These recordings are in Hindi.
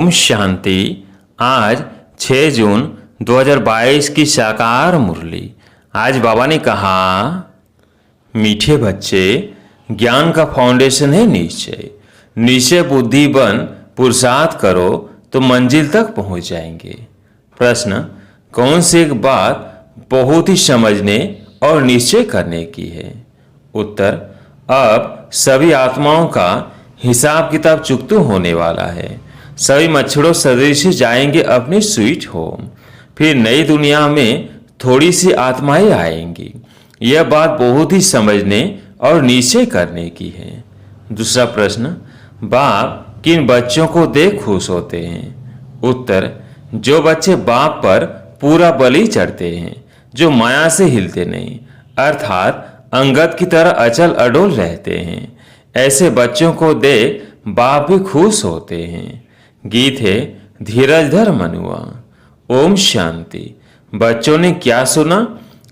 ओम शांति। आज 6 जून 2022 की साकार मुरली। आज बाबा ने कहा, मीठे बच्चे, ज्ञान का फाउंडेशन है निश्चय। निश्चय बुद्धि बन पुरुषार्थ करो तो मंजिल तक पहुंच जाएंगे। प्रश्न, कौन सी एक बात बहुत ही समझने और निश्चय करने की है? उत्तर, अब सभी आत्माओं का हिसाब किताब चुकता होने वाला है। सभी मच्छरों सदृश जाएंगे अपने स्वीट होम। फिर नई दुनिया में थोड़ी सी आत्माएं आएंगी। यह बात बहुत ही समझने और निश्चय करने की है। दूसरा प्रश्न, बाप किन बच्चों को देख खुश होते हैं? उत्तर, जो बच्चे बाप पर पूरा बलि चढ़ते हैं, जो माया से हिलते नहीं, अर्थात अंगद की तरह अचल अडोल रहते हैं, ऐसे बच्चों को देख बाप भी खुश होते हैं। गीत है, धीरज धर मनुआ। ओम शांति। बच्चों ने क्या सुना,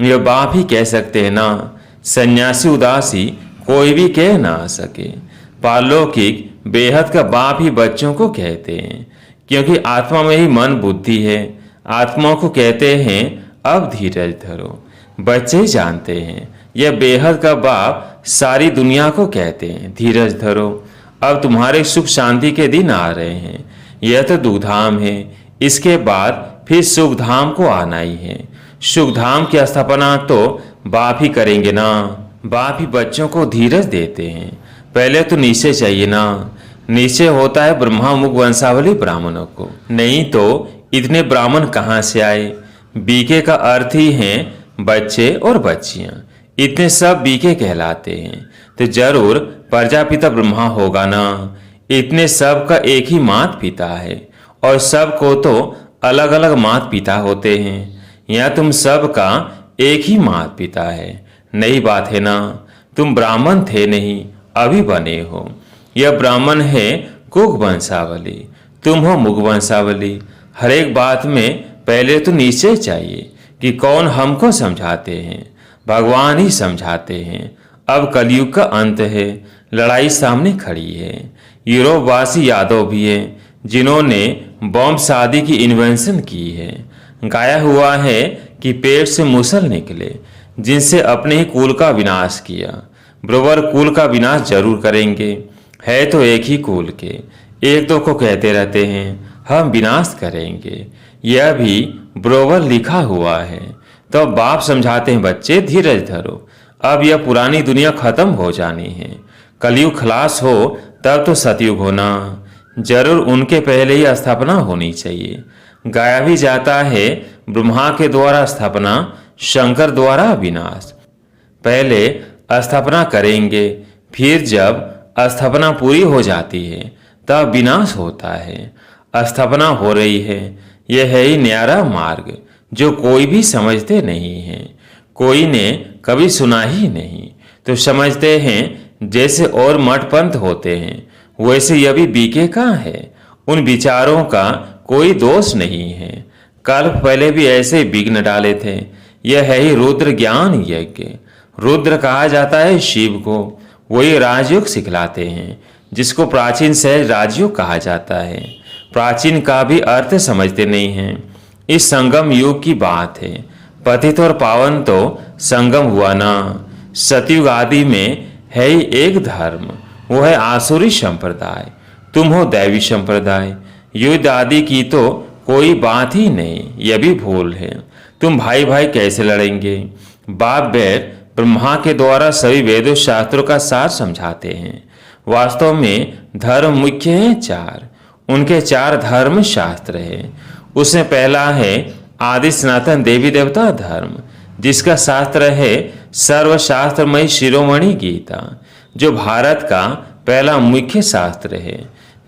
यह बाप ही कह सकते हैं ना। सन्यासी उदासी कोई भी कह ना सके। पारलौकिक बेहद का बाप ही बच्चों को कहते हैं, क्योंकि आत्मा में ही मन बुद्धि है। आत्मा को कहते हैं अब धीरज धरो। बच्चे जानते हैं यह बेहद का बाप सारी दुनिया को कहते हैं धीरज धरो। अब तुम्हारे सुख शांति के दिन आ रहे हैं। यह तो दुखधाम है, इसके बाद फिर सुखधाम को आना ही है। सुखधाम की स्थापना तो बाप ही करेंगे ना। बाप ही बच्चों को धीरज देते हैं। पहले तो निश्चय चाहिए ना। निश्चय होता है ब्रह्मा मुख वंशावली ब्राह्मणों को, नहीं तो इतने ब्राह्मण कहाँ से आए? बीके का अर्थ ही है बच्चे और बच्चियां। इतने सब बीके कहलाते हैं, तो जरूर प्रजापिता ब्रह्मा होगा ना। इतने सब का एक ही माता पिता है, और सब को तो अलग अलग माता पिता होते हैं। या तुम सब का एक ही माता पिता है, नई बात है ना। तुम ब्राह्मण थे नहीं, अभी बने हो। यह ब्राह्मण है कुक वंशावली, तुम हो मुख वंशावली। हर एक बात में पहले तो निश्चय चाहिए कि कौन हमको समझाते हैं। भगवान ही समझाते हैं। अब कलयुग का अंत है, लड़ाई सामने खड़ी है। यूरोपवासी यादव भी हैं, जिन्होंने बॉम्ब शादी की इन्वेंशन की है। गाया हुआ है कि पेट से मुसल निकले, जिनसे अपने ही कुल का विनाश किया। ब्रोवर कुल का विनाश जरूर करेंगे। है तो एक ही कुल के, एक दो को कहते रहते हैं हम विनाश करेंगे। यह भी ब्रोवर लिखा हुआ है। तो बाप समझाते हैं बच्चे धीरज धरो। अब यह पुरानी दुनिया खत्म हो जानी है। कलयुग खलास हो तब तो सतयुग होना। जरूर उनके पहले ही स्थापना होनी चाहिए। गाया भी जाता है ब्रह्मा के द्वारा स्थापना, शंकर द्वारा विनाश। पहले स्थापना करेंगे, फिर जब स्थापना पूरी हो जाती है तब विनाश होता है। स्थापना हो रही है, यह है ही न्यारा मार्ग, जो कोई भी समझते नहीं है। कोई ने कभी सुना ही नहीं, तो समझते हैं जैसे और मठ पंथ होते हैं, वैसे यह भी बीके का है। उन विचारों का कोई दोष नहीं है। कल पहले भी ऐसे विघ्न डाले थे। यह है ही रुद्र ज्ञान यज्ञ। रुद्र कहा जाता है शिव को। वही राजयोग सिखलाते हैं, जिसको प्राचीन सहज राजयोग कहा जाता है। प्राचीन का भी अर्थ समझते नहीं हैं। इस संगम युग की बात है। पतित और पावन तो संगम हुआ ना। सतयुग आदि में है ही एक धर्म, वो है आसुरी संप्रदाय। तुम हो दैवी संप्रदाय। युद्ध आदि की तो कोई बात ही नहीं, यह भी भूल है। तुम भाई भाई कैसे लड़ेंगे? बाप बेट ब्रह्मा के द्वारा सभी वेदों शास्त्रों का सार समझाते हैं। वास्तव में धर्म मुख्य है 4। उनके 4 धर्म शास्त्र है। उसमें पहला है आदि सनातन देवी देवता धर्म, जिसका शास्त्र है सर्वशास्त्रमयी शिरोमणि गीता, जो भारत का पहला मुख्य शास्त्र है,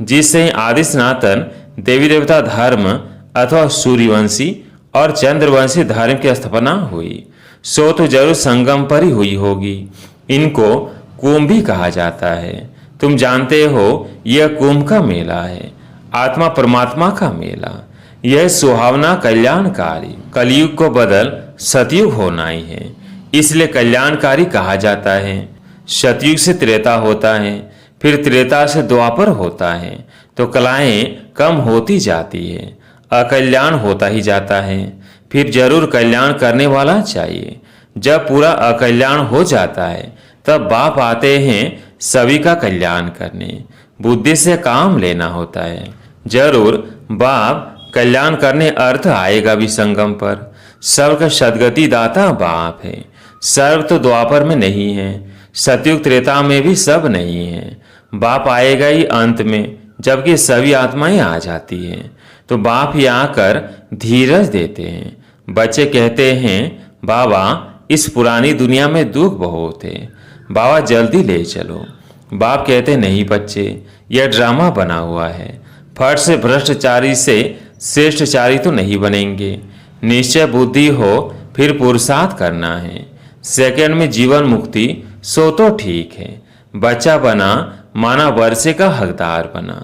जिससे आदि सनातन देवी देवता धर्म अथवा सूर्यवंशी और चंद्रवंशी धर्म की स्थापना हुई। सो तो जरूर संगम पर ही हुई होगी। इनको कुंभ भी कहा जाता है। तुम जानते हो यह कुंभ का मेला है, आत्मा परमात्मा का मेला। यह सुहावना कल्याणकारी कलयुग को बदल सतयुग होना ही है, इसलिए कल्याणकारी कहा जाता है। सतयुग से त्रेता होता है, फिर त्रेता से द्वापर होता है, तो कलाएं कम होती जाती है, अकल्याण होता ही जाता है। फिर जरूर कल्याण करने वाला चाहिए। जब पूरा अकल्याण हो जाता है तब बाप आते हैं सभी का कल्याण करने। बुद्धि से काम लेना होता है। जरूर बाप कल्याण करने अर्थ आएगा भी संगम पर। सबका सदगति दाता बाप है। सर्व तो द्वापर में नहीं है, सतयुग त्रेता में भी सब नहीं है। बाप आएगा ही अंत में, जबकि सभी आत्माएं आ जाती हैं। तो बाप ही आकर धीरज देते हैं। बच्चे कहते हैं बाबा इस पुरानी दुनिया में दुख बहुत है, बाबा जल्दी ले चलो। बाप कहते नहीं बच्चे, यह ड्रामा बना हुआ है। फट से भ्रष्टाचारी से श्रेष्ठचारी तो नहीं बनेंगे। निश्चय बुद्धि हो फिर पुरुषार्थ करना है। सेकंड में जीवन मुक्ति सो तो ठीक है। बच्चा बना माना वर्षे का हकदार बना,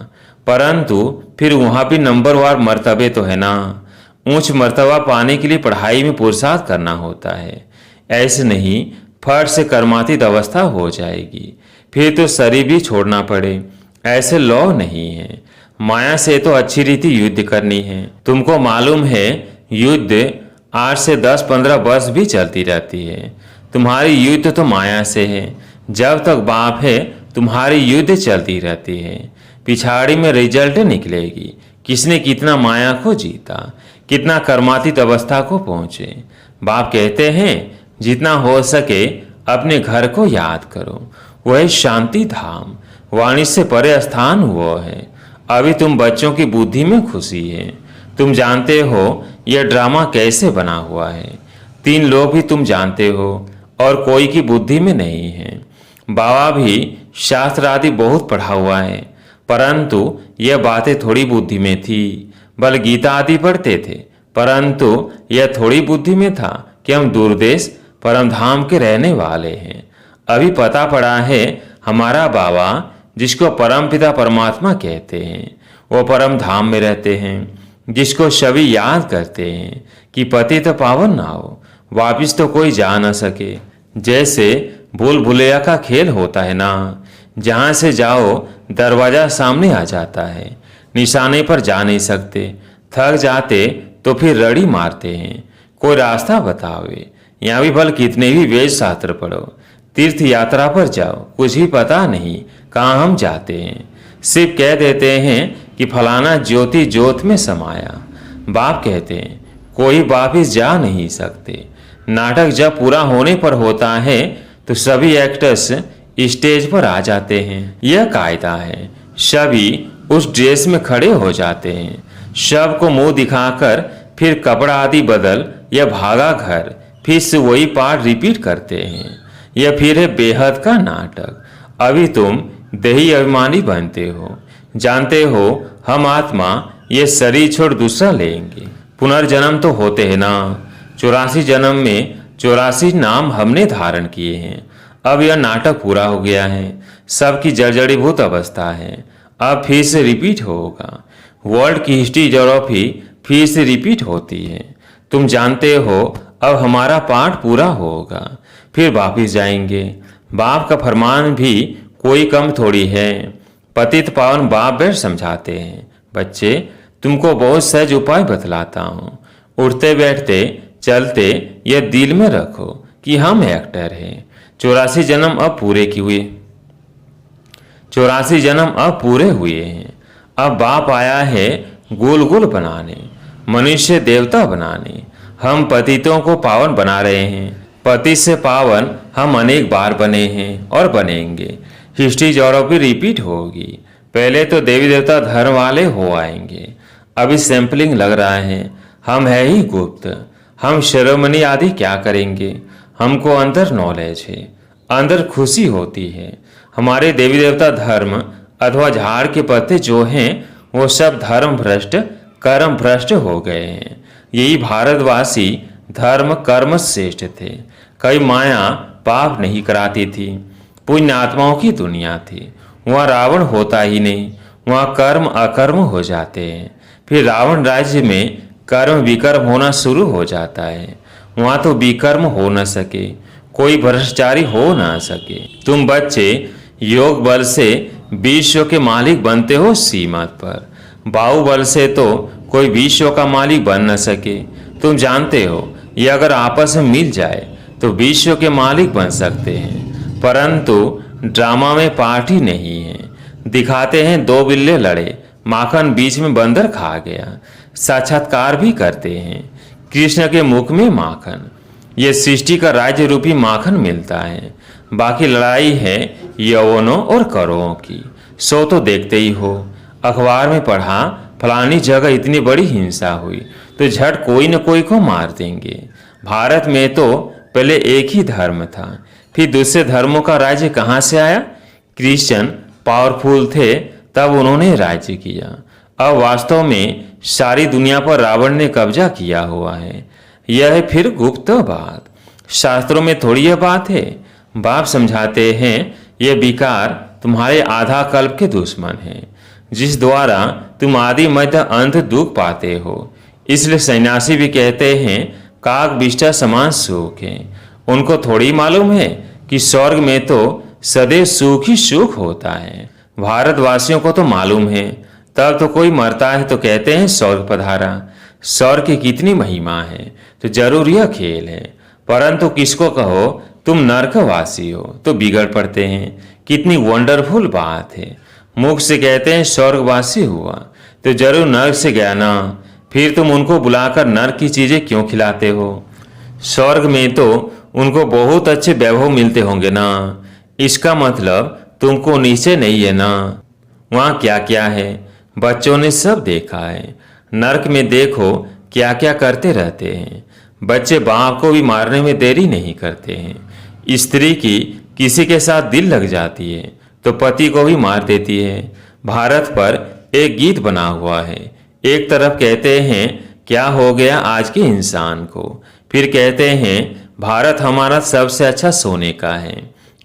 परंतु फिर वहां भी नंबरवार मर्तबे तो है ना। ऊंच मर्तबा पाने के लिए पढ़ाई में पुरुषार्थ करना होता है। ऐसे नहीं फट से कर्मातीत अवस्था हो जाएगी, फिर तो शरीर भी छोड़ना पड़े। ऐसे लॉ नहीं है। माया से तो अच्छी रीति युद्ध करनी है। तुमको मालूम है युद्ध 8 से 10-15 वर्ष भी चलती रहती है। तुम्हारी युद्ध तो माया से है। जब तक बाप है तुम्हारी युद्ध चलती रहती है। पिछाड़ी में रिजल्ट निकलेगी, किसने कितना माया को जीता, कितना कर्मातीत अवस्था को पहुंचे। बाप कहते हैं जितना हो सके अपने घर को याद करो, वह शांति धाम वाणी से परे स्थान वो है। अभी तुम बच्चों की बुद्धि में खुशी है। तुम जानते हो यह ड्रामा कैसे बना हुआ है। 3 लोग भी तुम जानते हो और कोई की बुद्धि में नहीं है। बाबा भी शास्त्र आदि बहुत पढ़ा हुआ है, परंतु यह बातें थोड़ी बुद्धि में थी। बल गीता आदि पढ़ते थे, परंतु यह थोड़ी बुद्धि में था कि हम दूरदेश परम धाम के रहने वाले हैं। अभी पता पड़ा है हमारा बाबा जिसको परम पिता परमात्मा कहते हैं, वो परम धाम में रहते हैं। जिसको सभी याद करते हैं कि पति तो पावन ना हो, वापिस तो कोई जा न सके। जैसे भूल भुलैया का खेल होता है ना, जहां से जाओ दरवाजा सामने आ जाता है, निशाने पर जा नहीं सकते। थक जाते तो फिर रड़ी मारते हैं, कोई रास्ता बतावे। यहाँ भी भल कितने भी वेद शास्त्र पढ़ो, तीर्थ यात्रा पर जाओ, कुछ भी पता नहीं कहाँ हम जाते हैं। सिर्फ कह देते हैं कि फलाना ज्योति ज्योत में समाया। बाप कहते हैं कोई वापिस जा नहीं सकते। नाटक जब पूरा होने पर होता है तो सभी एक्टर्स स्टेज पर आ जाते हैं। यह कायदा है। सभी उस ड्रेस में खड़े हो जाते हैं। शव को मुंह दिखाकर फिर कपड़ा आदि बदल या भागा घर, फिर से वही पार्ट रिपीट करते हैं। यह फिर है बेहद का नाटक। अभी तुम देही अभिमानी बनते हो, जानते हो हम आत्मा ये शरीर छोड़ दूसरा लेंगे। पुनर्जन्म तो होते हैं ना। 84 जन्म में 84 नाम हमने धारण किए हैं। अब यह नाटक पूरा हो गया है। सबकी जर्जरीभूत अवस्था है। अब फिर से रिपीट होगा। वर्ल्ड की हिस्ट्री ज्योग्राफी फिर से रिपीट होती है। तुम जानते हो अब हमारा पाठ पूरा होगा, फिर वापिस जाएंगे। बाप का फरमान भी कोई कम थोड़ी है। पतित पावन बाप बैठ समझाते हैं, बच्चे तुमको बहुत सहज उपाय बतलाता हूँ। उठते बैठते चलते यह दिल में रखो कि हम एक्टर हैं। 84 जन्म अब पूरे की हुए 84 जन्म अब पूरे हुए हैं। अब बाप आया है गोल गोल बनाने, मनुष्य देवता बनाने। हम पतितों को पावन बना रहे हैं। पति से पावन हम अनेक बार बने हैं और बनेंगे। हिस्ट्री ज्योग्राफी रिपीट होगी। पहले तो देवी देवता धर्म वाले हो आएंगे। अभी सैंपलिंग लग रहा है। हम है ही गुप्त। हम शिरोमणि आदि क्या करेंगे? हमको अंदर नॉलेज है, अंदर खुशी होती है। हमारे देवी देवता धर्म अथवा झाड़ के पत्ते जो हैं वो सब धर्म भ्रष्ट कर्म भ्रष्ट हो गए हैं। यही भारतवासी धर्म कर्म श्रेष्ठ थे। कई माया पाप नहीं कराती थी। पुण्य आत्माओं की दुनिया थी। वहाँ रावण होता ही नहीं। वहाँ कर्म अकर्म हो जाते हैं। फिर रावण राज्य में कर्म विकर्म होना शुरू हो जाता है। वहाँ तो विकर्म हो न सके, कोई भ्रष्टाचारी हो ना सके। तुम बच्चे योग बल से विश्व के मालिक बनते हो सीमत पर। बाहुबल से तो कोई विश्व का मालिक बन न सके। तुम जानते हो ये अगर आपस में मिल जाए तो विश्व के मालिक बन सकते हैं, परंतु ड्रामा में पार्टी नहीं है। दिखाते हैं दो बिल्ले लड़े, माखन बीच में बंदर खा गया। साक्षात्कार भी करते हैं कृष्ण के मुख में माखन। ये सृष्टि का राज्य रूपी माखन मिलता है। बाकी लड़ाई है यौवनों और करोड़ों की, सो तो देखते ही हो। अखबार में पढ़ा फलानी जगह इतनी बड़ी हिंसा हुई तो झट कोई न कोई को मार देंगे। भारत में तो पहले एक ही धर्म था, फिर दूसरे धर्मों का राज्य कहाँ से आया? क्रिश्चियन पावरफुल थे तब उन्होंने राज्य किया। अब वास्तव में सारी दुनिया पर रावण ने कब्जा किया हुआ है। यह है फिर गुप्त बात, शास्त्रों में थोड़ी यह बात है। बाप समझाते हैं यह विकार तुम्हारे आधा कल्प के दुश्मन है, जिस द्वारा तुम आदि मध्य अंत दुख पाते हो। इसलिए सन्यासी भी कहते हैं काक बिष्टा समान सुख है। उनको थोड़ी मालूम है कि स्वर्ग में तो सदैव सुख ही सुख होता है। भारतवासियों को तो मालूम है, तब तो कोई मरता है तो कहते हैं स्वर्ग पधारा। स्वर्ग की कितनी महिमा है, तो जरूर यह खेल है। परंतु किसको कहो तुम नरकवासी हो तो बिगड़ पड़ते हैं। कितनी वंडरफुल बात है। मुख से कहते हैं स्वर्गवासी हुआ तो जरूर नर्क से गया ना, फिर तुम उनको बुलाकर नर्क की चीजें क्यों खिलाते हो? स्वर्ग में तो उनको बहुत अच्छे वैभव मिलते होंगे ना, इसका मतलब तुमको नीचे नहीं है ना। वहाँ क्या क्या है बच्चों ने सब देखा है। नर्क में देखो क्या क्या करते रहते हैं। बच्चे बाप को भी मारने में देरी नहीं करते हैं। स्त्री की किसी के साथ दिल लग जाती है तो पति को भी मार देती है। भारत पर एक गीत बना हुआ है, एक तरफ कहते हैं क्या हो गया आज के इंसान को, फिर कहते हैं भारत हमारा सबसे अच्छा सोने का है।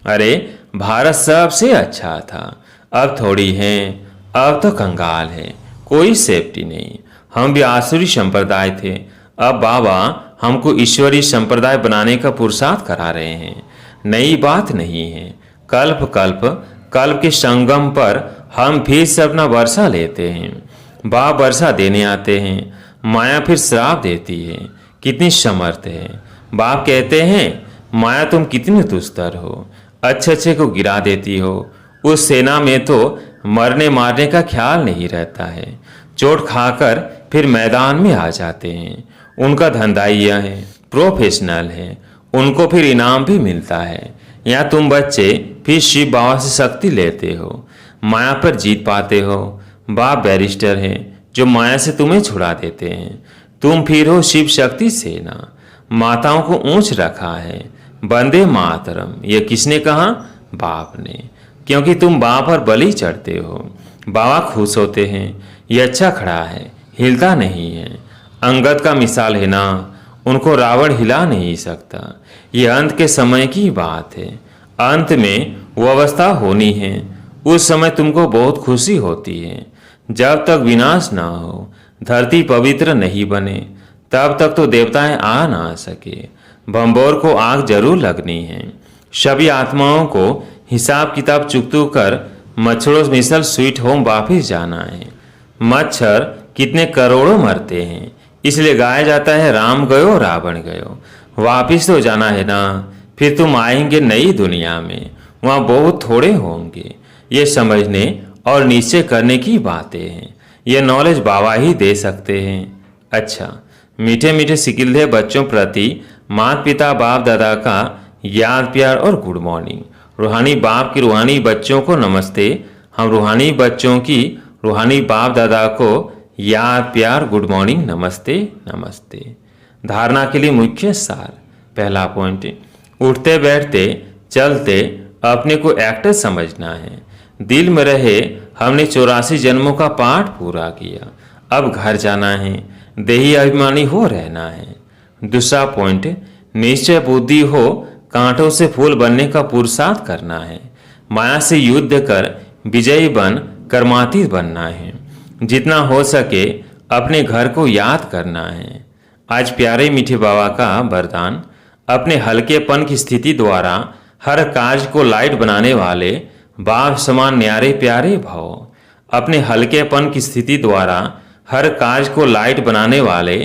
अरे भारत सबसे अच्छा था, अब थोड़ी है, अब तो कंगाल है, कोई सेफ्टी नहीं। हम भी आसुरी संप्रदाय थे, अब बाबा हमको ईश्वरीय संप्रदाय बनाने का पुरुषार्थ करा रहे हैं। नई बात नहीं है। कल्प के संगम पर हम फिर से अपना वर्षा लेते हैं। बाप वर्षा देने आते हैं, माया फिर श्राप देती है। कितनी समर्थ है। बाप कहते हैं माया तुम कितनी दुस्तर हो, अच्छे अच्छे को गिरा देती हो। उस सेना में तो मरने मारने का ख्याल नहीं रहता है, चोट खाकर फिर मैदान में आ जाते हैं। उनका धंधा यह है, प्रोफेशनल है, उनको फिर इनाम भी मिलता है। या तुम बच्चे फिर शिव बाबा से शक्ति लेते हो, माया पर जीत पाते हो। बाप बैरिस्टर हैं जो माया से तुम्हें छुड़ा देते हैं। तुम फिर हो शिव शक्ति सेना। माताओं को ऊंच रखा है, वंदे मातरम। ये किसने कहा? बाप ने, क्योंकि तुम बाप पर बलि चढ़ते हो। बाबा खुश होते हैं, ये अच्छा खड़ा है, हिलता नहीं है। अंगद का मिसाल है ना, उनको रावण हिला नहीं सकता। ये अंत के समय की बात है। अंत में वो अवस्था होनी है, उस समय तुमको बहुत खुशी होती है। जब तक विनाश ना हो, धरती पवित्र नहीं बने, तब तक तो देवताएं आ ना सके। भंबोर को आग जरूर लगनी है। सभी आत्माओं को हिसाब किताब चुकतू कर मच्छरों मिसल स्वीट होम वापिस जाना है। मच्छर कितने करोड़ों मरते हैं, इसलिए गाया जाता है राम गयो रावण गयो। वापिस तो जाना है ना, फिर तुम आएंगे नई दुनिया में, वहाँ बहुत थोड़े होंगे। ये समझने और निश्चय करने की बातें हैं। ये नॉलेज बाबा ही दे सकते हैं। अच्छा, मीठे मीठे सिकिल्दे बच्चों प्रति माता पिता बाप दादा का याद प्यार और गुड मॉर्निंग। रूहानी बाप की रूहानी बच्चों को नमस्ते। हम रूहानी बच्चों की रूहानी बाप दादा को याद प्यार गुड मॉर्निंग नमस्ते नमस्ते। धारणा के लिए मुख्य सार। पहला पॉइंट, उठते बैठते चलते अपने को एक्टर समझना है। दिल में रहे हमने 84 जन्मों का पाठ पूरा किया, अब घर जाना है, देही अभिमानी हो रहना है। दूसरा पॉइंट, निश्चय बुद्धि हो, कांटों से फूल बनने का पुरुषार्थ करना है। माया से युद्ध कर विजयी बन कर्मातीत बनना है। जितना हो सके अपने घर को याद करना है। आज प्यारे मीठे बाबा का वरदान, अपने हल्केपन की स्थिति द्वारा हर कार्य को लाइट बनाने वाले बाप समान न्यारे प्यारे भव। अपने हल्केपन की स्थिति द्वारा हर कार्य को लाइट बनाने वाले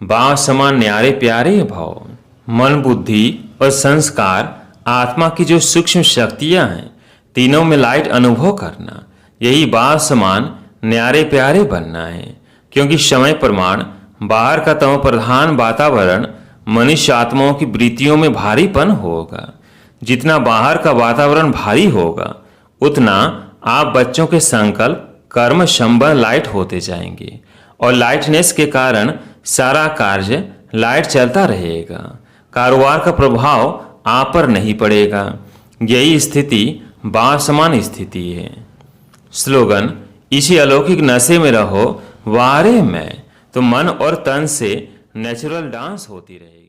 बाप समान न्यारे प्यारे भव। मन, बुद्धि और संस्कार, आत्मा की जो सूक्ष्म शक्तियां हैं, तीनों में लाइट अनुभव करना, यही बाप समान न्यारे प्यारे बनना है। क्योंकि समय प्रमाण बाहर का तमो प्रधान वातावरण मनुष्य आत्माओं की वृत्तियों में भारीपन होगा। जितना बाहर का वातावरण भारी होगा, उतना आप बच्चों के संकल्प, कर्म, संबंध लाइट होते जाएंगे और लाइटनेस के कारण सारा कार्य लाइट चलता रहेगा। कारोबार का प्रभाव आप पर नहीं पड़ेगा। यही स्थिति बाप समान स्थिति है। स्लोगन: इसी अलौकिक नशे में रहो वारे में, तो मन और तन से नेचुरल डांस होती रहेगी।